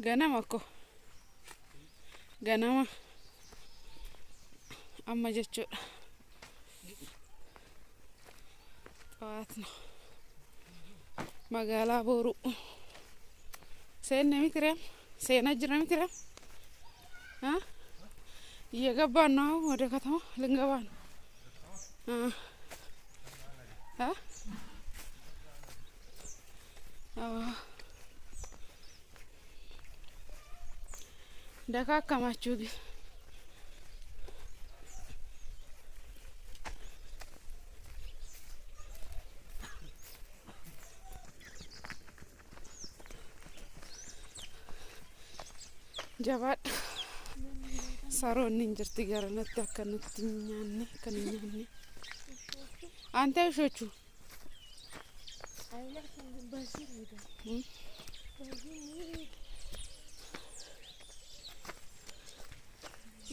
ganama ko ganama amma jechuudha xawaatna magaalaa Booruu seenne mitirem seena jira mitirem ha እየገባን ነው ወደ ከተማ ልንገባ ነው ደካከማችሁ ግን ጀባድ ሳሮን እንጀርቲ ጋርነት ያከነትኛኔ ከነኛኔ አንተ ሾቹ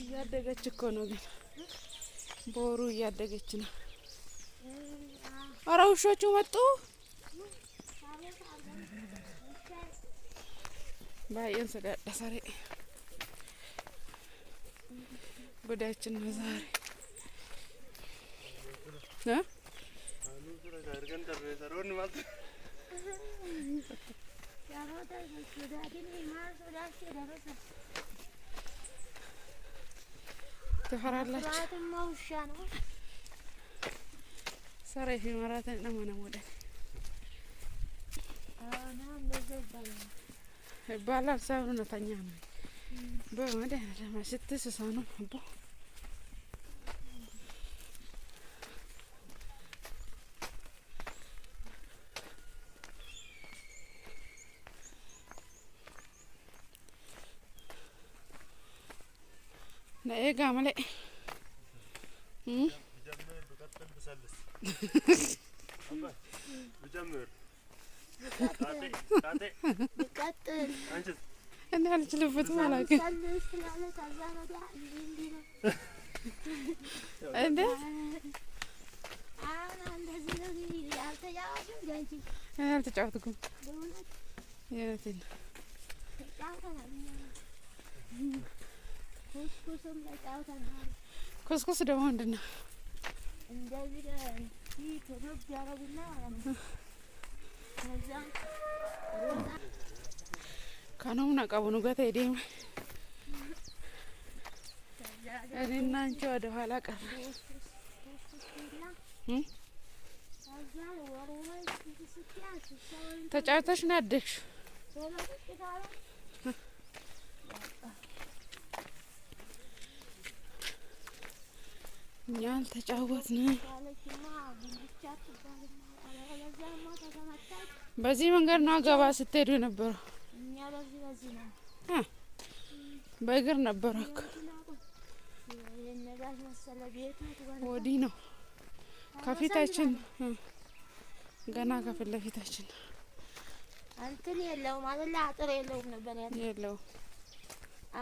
እያደገች እኮ ነው ግን ቦሩ እያደገች ነው ኧረ ውሾቹ መጡ ባየን ሰዳዳ ሰሬ ጉዳችን ነው ዛሬ አሉ ተረጋግተን ተረሰሩን ማለት ያሮታ ጉዳችን ማር ሶዳሽ ደረሰ ተፈራላችሁ አጥማ ውሻ ነው ሰሬ ማራተን ነው ወደ አና እንደዚህ ይባላል ሳይሆን ተኛ ነው በመደ ለማስተስ ሳኑ አቦ نأيه قاملة بجمر بقتل بسلس بجمر تاتي بقتل أنجز أنا على تلفت مالك بسلس على تزانة ده أنت أنا عندي زلمي أرتجاوز جانتي أنا أرتجاوزكم يا تين ኩስኩስ ደግሞ ምንድነው እንደዚህ ተደብ ያረጉና ከዛ ካኖም ናቀቡኑ ገተ ሄደም እኔና አንቺ ወደ ኋላ ቀረ ተጫውተሽ ነው ያደግሽ እኛን ተጫወትን በዚህ መንገድ ነው ገባ ስትሄዱ የነበረው እኛ በዚህ ነው በእግር ነበር እኮ የነጋሽ መሰለ ቤቱ ወዲህ ነው ከፊታችን ገና ከፊት ለፊታችን አንተን የለውም አይደል አጥር የለውም ነበር የለው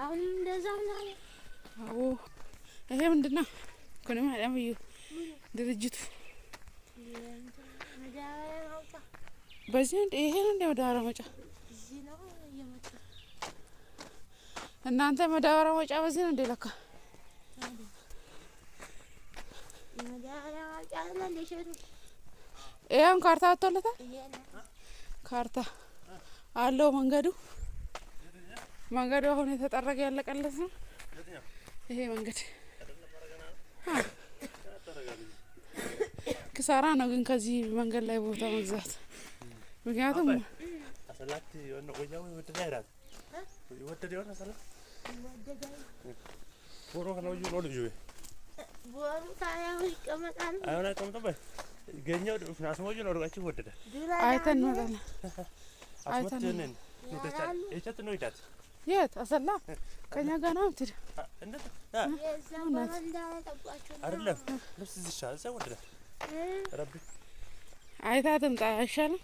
አሁን እንደዛው ነው አዎ ይሄ ምንድነው كنا ما نعمل يو درجته بزين إيه هنا مدارة مجا أن أنت مدارة مجا بزين عندي لك إيه أم كارتا أطلع تا كارتا ألو منقدو هون يتطرق يلا كلسنا إيه منقد كسارة أنا قن كذي منقل لي بوتا مزات مكانهم أصلت يونا وياه ويتدايرات ويتدايرات أصلا بورو كنا ويجو نودي جوي بورو كايا ويكمل أنا كم تبى جنيا في ناس موجود نورو أشوف وتدا آيتن نورنا آيتن نين نتشات إيش تنويتات يات أصلا كنيا قنام ترى أنت أرلا نفس الشيء سوى وتدا ربي آيتاتم تعيشنا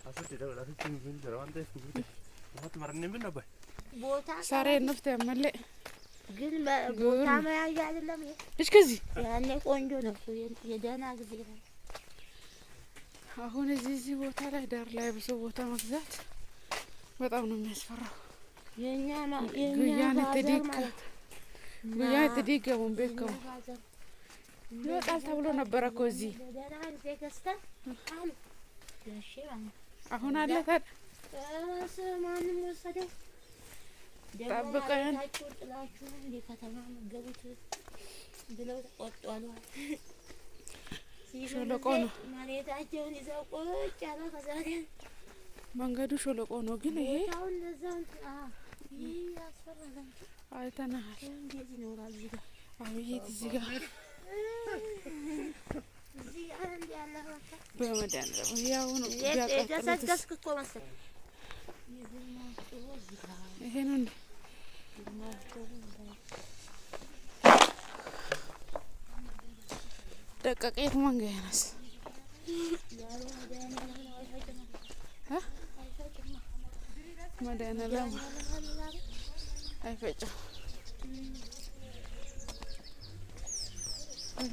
أصلت ده ولا في من جروان ده ما تمرني من نبى ساري نفط ملء قل بوتا ما يجعل لهم إيش كذي يعني كونجو نفسه يدانا كذي هون زيزي بوتا لا دار لا بس بوتا مزات በጣም ነው የሚያስፈራው። የኛ የተደገመውን ቤከው ይወጣል ተብሎ ነበረ እኮ እዚህ አሁን አለ ታዲያ ማንም ወሰደው ጠብቀን ጥላችሁ እንደ ከተማ መገቡት ብለው ተቆጣሉ። ሾለቆ ነው ማለታቸውን ይዘው ቁጭ ያለ ከዛሬ መንገዱ ሾለቆ ነው ግን ይሄ አሁን ለዛን ያስፈራል። አይተናል። እንዴት ይኖራል እዚህ ጋር አብይት እዚህ ጋር እዚህ አንድ ያለ በመዳን ነው ያው ነው ያቀጥሉት እኮ መሰለኝ ይሄንን ደቀቀት መንገያነስ መድኃኒዓለም አይፈጭም።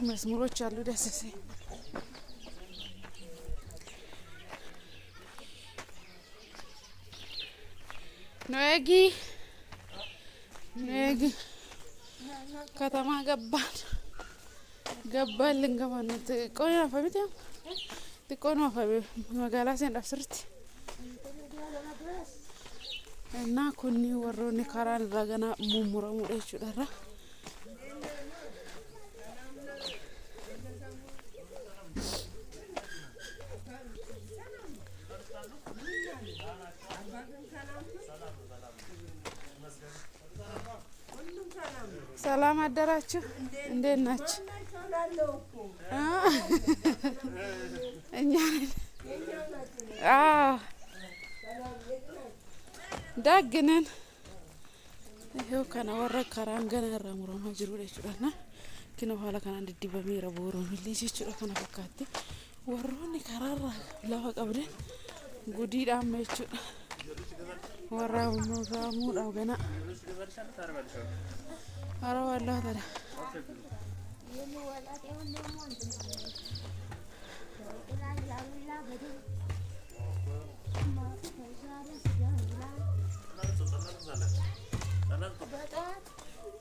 መስመሮች አሉ ደስ ሲል ነጊ ከተማ ገባን ልንገባ ነው። ቆይ አፈቢት ጥቆና አፈቢ መጋላ ሰንዳፍ ስርት እና ኩኒ ወሮኒ ካራን ራገና ሙሙራሙ ደቹ ደራ ሰላም አደራችሁ። እንዴት ናችሁ? እኛ ደግነን ይሄው ከነ ወረ ካራን ገና ራሙራማ ጅሩ ደቹዳና kino hala kana didibamira boro milisi chura kana fakati warroni karara lawa qabde gudi damechu warra no ramu dawgana ara wallahi tara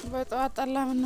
በጠዋት ጠላምና